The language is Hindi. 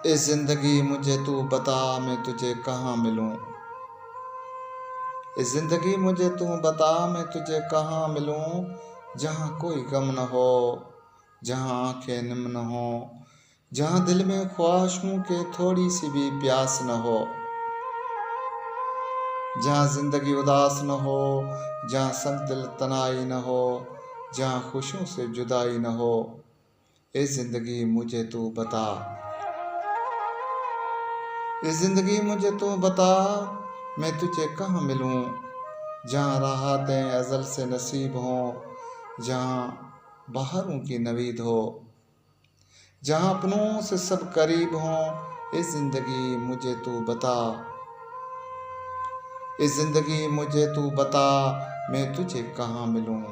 ए जिंदगी मुझे तू बता, मैं तुझे कहाँ मिलूं। ए जिंदगी मुझे तू बता, मैं तुझे कहाँ मिलूं। जहाँ कोई गम न हो, जहाँ आंखें नम न हो, जहाँ दिल में ख्वाहिशों के थोड़ी सी भी प्यास न हो, जहाँ जिंदगी उदास न हो, जहाँ संग दिल तनाई न हो, जहाँ खुशियों से जुदाई न हो। ए जिंदगी मुझे तू बता, ए जिंदगी मुझे तू बता, मैं तुझे कहाँ मिलूं। जहाँ राहतें अज़ल से नसीब हों, जहाँ बहारों की नवीद हो, जहाँ अपनों से सब करीब हों। ए जिंदगी मुझे तू बता, ए जिंदगी मुझे तू बता, मैं तुझे कहाँ मिलूं।